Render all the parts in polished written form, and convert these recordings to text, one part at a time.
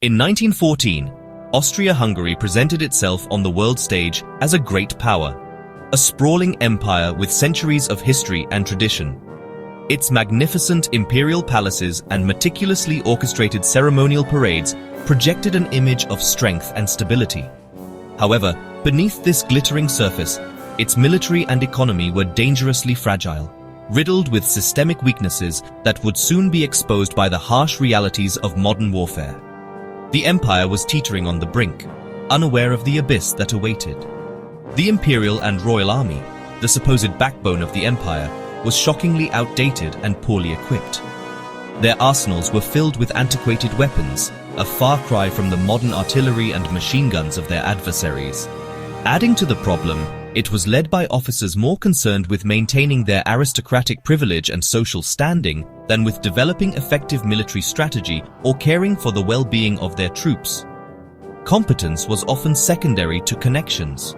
In 1914, Austria-Hungary presented itself on the world stage as a great power, a sprawling empire with centuries of history and tradition. Its magnificent imperial palaces and meticulously orchestrated ceremonial parades projected an image of strength and stability. However, beneath this glittering surface, its military and economy were dangerously fragile, riddled with systemic weaknesses that would soon be exposed by the harsh realities of modern warfare. The empire was teetering on the brink, unaware of the abyss that awaited. The imperial and royal army, the supposed backbone of the empire, was shockingly outdated and poorly equipped. Their arsenals were filled with antiquated weapons, a far cry from the modern artillery and machine guns of their adversaries. Adding to the problem, it was led by officers more concerned with maintaining their aristocratic privilege and social standing than with developing effective military strategy or caring for the well-being of their troops. Competence was often secondary to connections.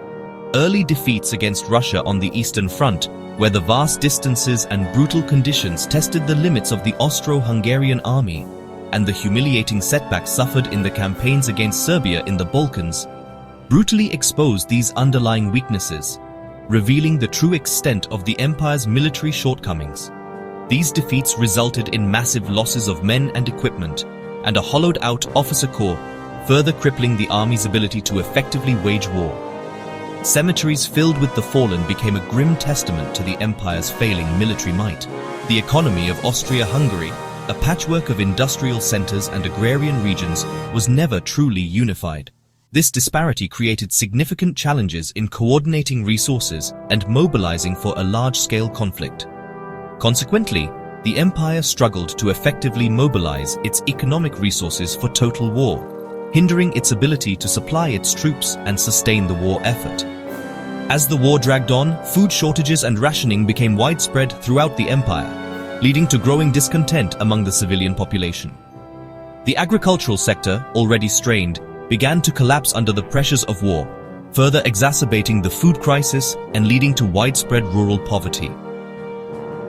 Early defeats against Russia on the Eastern Front, where the vast distances and brutal conditions tested the limits of the Austro-Hungarian army, and the humiliating setbacks suffered in the campaigns against Serbia in the Balkans, brutally exposed these underlying weaknesses, revealing the true extent of the empire's military shortcomings. These defeats resulted in massive losses of men and equipment, and a hollowed-out officer corps, further crippling the army's ability to effectively wage war. Cemeteries filled with the fallen became a grim testament to the empire's failing military might. The economy of Austria-Hungary, a patchwork of industrial centers and agrarian regions, was never truly unified. This disparity created significant challenges in coordinating resources and mobilizing for a large-scale conflict. Consequently, the empire struggled to effectively mobilize its economic resources for total war, hindering its ability to supply its troops and sustain the war effort. As the war dragged on, food shortages and rationing became widespread throughout the empire, leading to growing discontent among the civilian population. The agricultural sector, already strained, began to collapse under the pressures of war, further exacerbating the food crisis and leading to widespread rural poverty.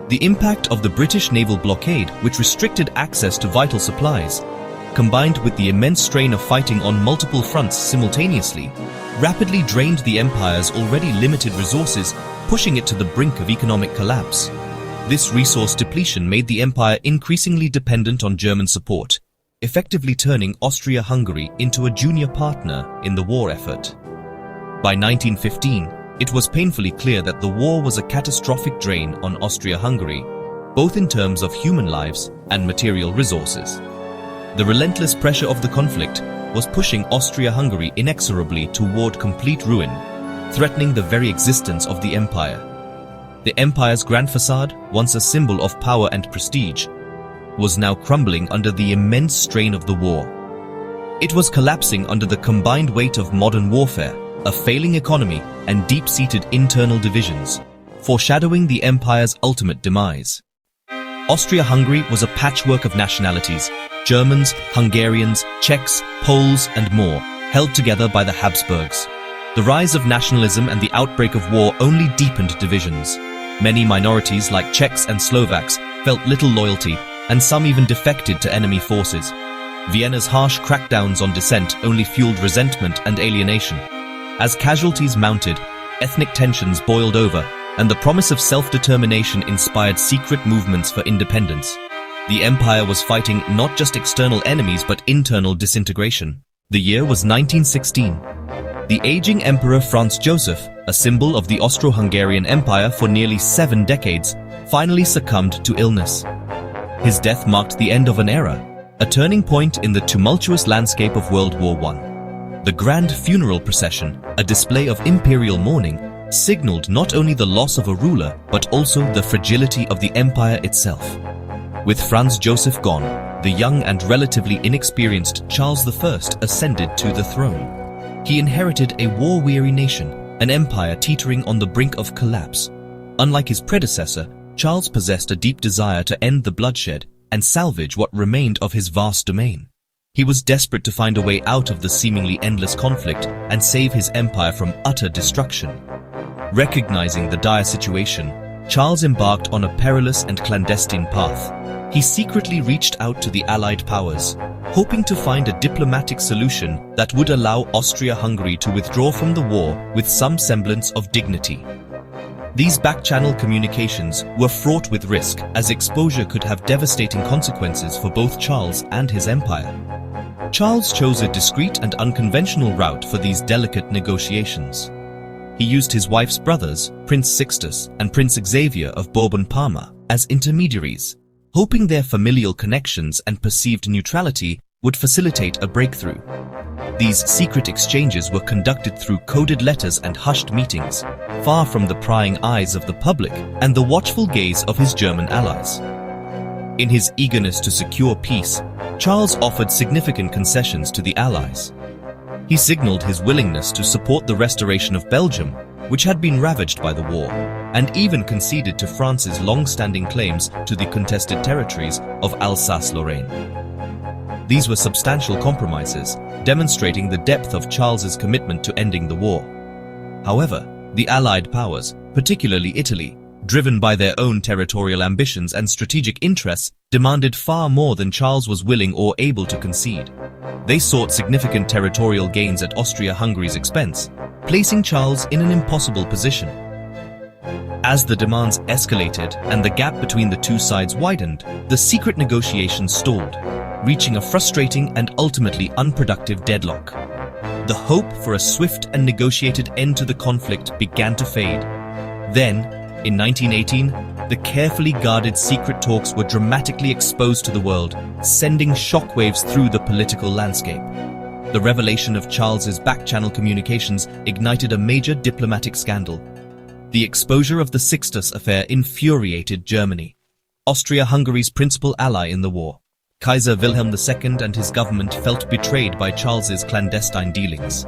The impact of the British naval blockade, which restricted access to vital supplies, combined with the immense strain of fighting on multiple fronts simultaneously, rapidly drained the empire's already limited resources, pushing it to the brink of economic collapse. This resource depletion made the empire increasingly dependent on German support, effectively turning Austria-Hungary into a junior partner in the war effort. By 1915, it was painfully clear that the war was a catastrophic drain on Austria-Hungary, both in terms of human lives and material resources. The relentless pressure of the conflict was pushing Austria-Hungary inexorably toward complete ruin, threatening the very existence of the empire. The empire's grand facade, once a symbol of power and prestige, was now crumbling under the immense strain of the war. It was collapsing under the combined weight of modern warfare, a failing economy, and deep-seated internal divisions, foreshadowing the empire's ultimate demise. Austria-Hungary was a patchwork of nationalities: Germans, Hungarians, Czechs, Poles, and more, held together by the Habsburgs. The rise of nationalism and the outbreak of war only deepened divisions. Many minorities like Czechs and Slovaks felt little loyalty, and some even defected to enemy forces. Vienna's harsh crackdowns on dissent only fueled resentment and alienation. As casualties mounted, ethnic tensions boiled over, and the promise of self-determination inspired secret movements for independence. The empire was fighting not just external enemies but internal disintegration. The year was 1916. The aging Emperor Franz Joseph, a symbol of the Austro-Hungarian Empire for nearly 7 decades, finally succumbed to illness. His death marked the end of an era, a turning point in the tumultuous landscape of World War I. The grand funeral procession, a display of imperial mourning, signaled not only the loss of a ruler but also the fragility of the empire itself. With Franz Joseph gone, the young and relatively inexperienced Charles I ascended to the throne. He inherited a war-weary nation, an empire teetering on the brink of collapse. Unlike his predecessor, Charles possessed a deep desire to end the bloodshed and salvage what remained of his vast domain. He was desperate to find a way out of the seemingly endless conflict and save his empire from utter destruction. Recognizing the dire situation, Charles embarked on a perilous and clandestine path. he secretly reached out to the Allied powers, hoping to find a diplomatic solution that would allow Austria-Hungary to withdraw from the war with some semblance of dignity. These back-channel communications were fraught with risk, as exposure could have devastating consequences for both Charles and his empire. Charles chose a discreet and unconventional route for these delicate negotiations. He used his wife's brothers, Prince Sixtus and Prince Xavier of Bourbon-Parma, as intermediaries, hoping their familial connections and perceived neutrality would facilitate a breakthrough. These secret exchanges were conducted through coded letters and hushed meetings, far from the prying eyes of the public and the watchful gaze of his German allies. In his eagerness to secure peace, Charles offered significant concessions to the Allies. He signaled his willingness to support the restoration of Belgium, which had been ravaged by the war, and even conceded to France's long-standing claims to the contested territories of Alsace-Lorraine. These were substantial compromises, demonstrating the depth of Charles's commitment to ending the war. However, the Allied powers, particularly Italy, driven by their own territorial ambitions and strategic interests, demanded far more than Charles was willing or able to concede. They sought significant territorial gains at Austria-Hungary's expense, placing Charles in an impossible position. As the demands escalated and the gap between the two sides widened, the secret negotiations stalled, reaching a frustrating and ultimately unproductive deadlock. The hope for a swift and negotiated end to the conflict began to fade. Then, in 1918, the carefully guarded secret talks were dramatically exposed to the world, sending shockwaves through the political landscape. The revelation of Charles's back-channel communications ignited a major diplomatic scandal. The exposure of the Sixtus affair infuriated Germany, Austria-Hungary's principal ally in the war. Kaiser Wilhelm II and his government felt betrayed by Charles's clandestine dealings.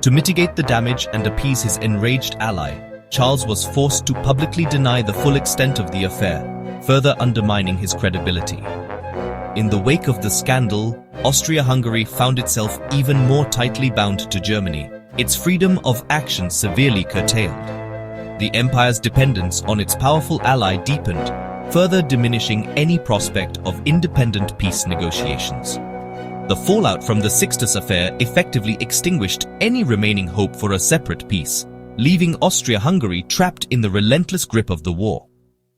To mitigate the damage and appease his enraged ally, Charles was forced to publicly deny the full extent of the affair, further undermining his credibility. In the wake of the scandal, Austria-Hungary found itself even more tightly bound to Germany, its freedom of action severely curtailed. The empire's dependence on its powerful ally deepened, further diminishing any prospect of independent peace negotiations. The fallout from the Sixtus affair effectively extinguished any remaining hope for a separate peace, leaving Austria-Hungary trapped in the relentless grip of the war.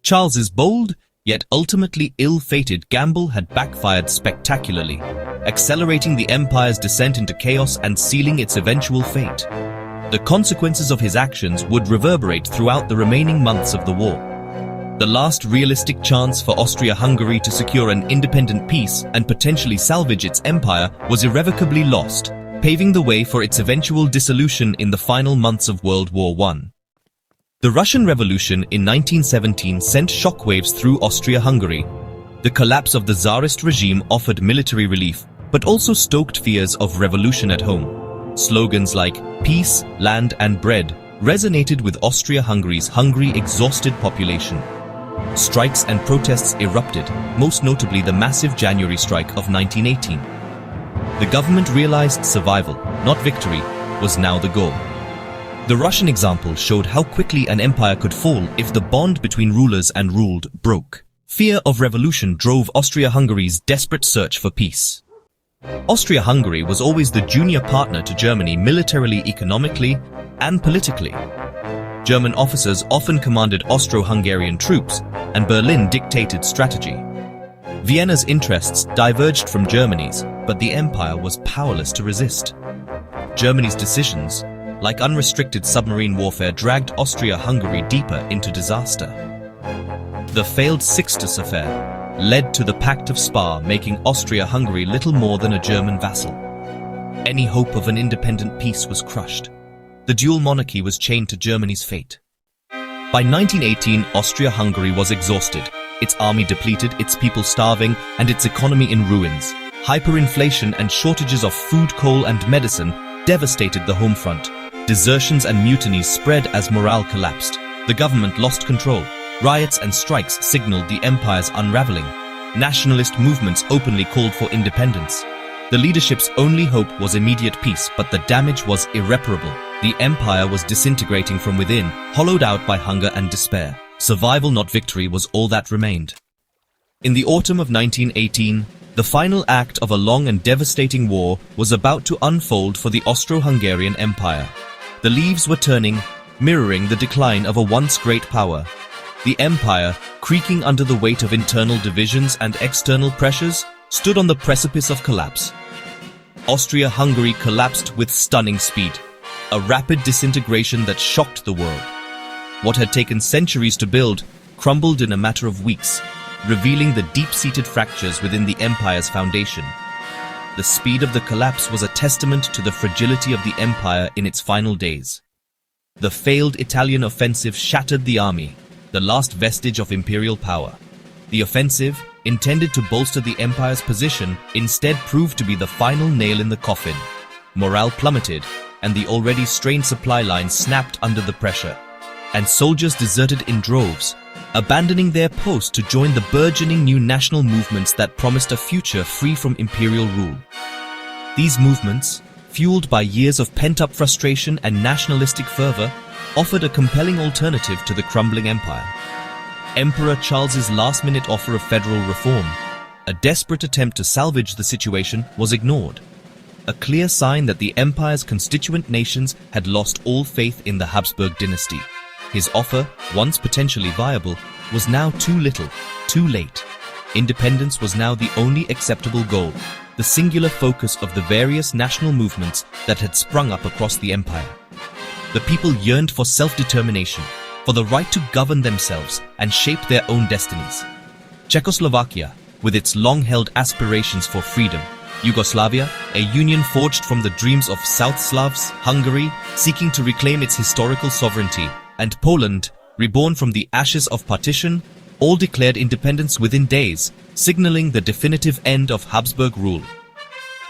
Charles's bold, yet ultimately ill-fated gamble had backfired spectacularly, accelerating the empire's descent into chaos and sealing its eventual fate. The consequences of his actions would reverberate throughout the remaining months of the war. The last realistic chance for Austria-Hungary to secure an independent peace and potentially salvage its empire was irrevocably lost, paving the way for its eventual dissolution in the final months of World War I. The Russian Revolution in 1917 sent shockwaves through Austria-Hungary. The collapse of the Tsarist regime offered military relief, but also stoked fears of revolution at home. Slogans like "Peace, Land and Bread" resonated with Austria-Hungary's hungry, exhausted population. Strikes and protests erupted, most notably the massive January strike of 1918. The government realized survival, not victory, was now the goal. The Russian example showed how quickly an empire could fall if the bond between rulers and ruled broke. Fear of revolution drove Austria-Hungary's desperate search for peace. Austria-Hungary was always the junior partner to Germany militarily, economically, and politically. German officers often commanded Austro-Hungarian troops, and Berlin dictated strategy. Vienna's interests diverged from Germany's, but the empire was powerless to resist. Germany's decisions, like unrestricted submarine warfare, dragged Austria-Hungary deeper into disaster. The failed Sixtus affair led to the Pact of Spa, making Austria-Hungary little more than a German vassal. Any hope of an independent peace was crushed. The dual monarchy was chained to Germany's fate. By 1918, Austria-Hungary was exhausted, its army depleted, its people starving, and its economy in ruins. Hyperinflation and shortages of food, coal, and medicine devastated the home front. Desertions and mutinies spread as morale collapsed. The government lost control. Riots and strikes signaled the empire's unraveling. Nationalist movements openly called for independence. The leadership's only hope was immediate peace, but the damage was irreparable. The empire was disintegrating from within, hollowed out by hunger and despair. Survival, not victory, was all that remained. In the autumn of 1918, the final act of a long and devastating war was about to unfold for the Austro-Hungarian Empire. The leaves were turning, mirroring the decline of a once great power. The empire, creaking under the weight of internal divisions and external pressures, stood on the precipice of collapse. Austria-Hungary collapsed with stunning speed, a rapid disintegration that shocked the world. What had taken centuries to build crumbled in a matter of weeks, revealing the deep-seated fractures within the empire's foundation. The speed of the collapse was a testament to the fragility of the empire in its final days. The failed Italian offensive shattered the army, the last vestige of imperial power. The offensive, intended to bolster the empire's position, instead proved to be the final nail in the coffin. Morale plummeted, and the already strained supply lines snapped under the pressure. And soldiers deserted in droves, abandoning their post to join the burgeoning new national movements that promised a future free from imperial rule. These movements, fueled by years of pent-up frustration and nationalistic fervor, offered a compelling alternative to the crumbling empire. Emperor Charles's last-minute offer of federal reform, a desperate attempt to salvage the situation, was ignored. A clear sign that the empire's constituent nations had lost all faith in the Habsburg dynasty. His offer, once potentially viable, was now too little, too late. Independence was now the only acceptable goal, the singular focus of the various national movements that had sprung up across the empire. The people yearned for self-determination, for the right to govern themselves and shape their own destinies. Czechoslovakia, with its long-held aspirations for freedom, Yugoslavia, a union forged from the dreams of South Slavs, Hungary, seeking to reclaim its historical sovereignty, and Poland, reborn from the ashes of partition, all declared independence within days, signaling the definitive end of Habsburg rule.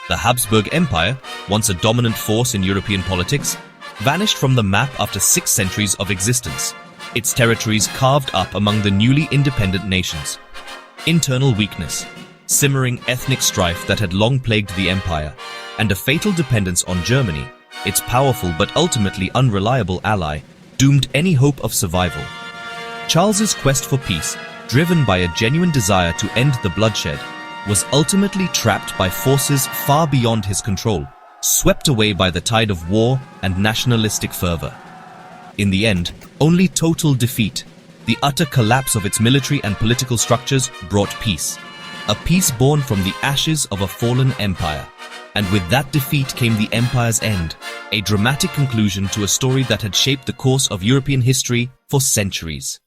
The Habsburg Empire, once a dominant force in European politics, vanished from the map after 6 centuries of existence, its territories carved up among the newly independent nations. Internal weakness, simmering ethnic strife that had long plagued the empire, and a fatal dependence on Germany, its powerful but ultimately unreliable ally, doomed any hope of survival. Charles's quest for peace, driven by a genuine desire to end the bloodshed, was ultimately trapped by forces far beyond his control, swept away by the tide of war and nationalistic fervor. In the end, only total defeat, the utter collapse of its military and political structures, brought peace. A peace born from the ashes of a fallen empire. And with that defeat came the empire's end, a dramatic conclusion to a story that had shaped the course of European history for centuries.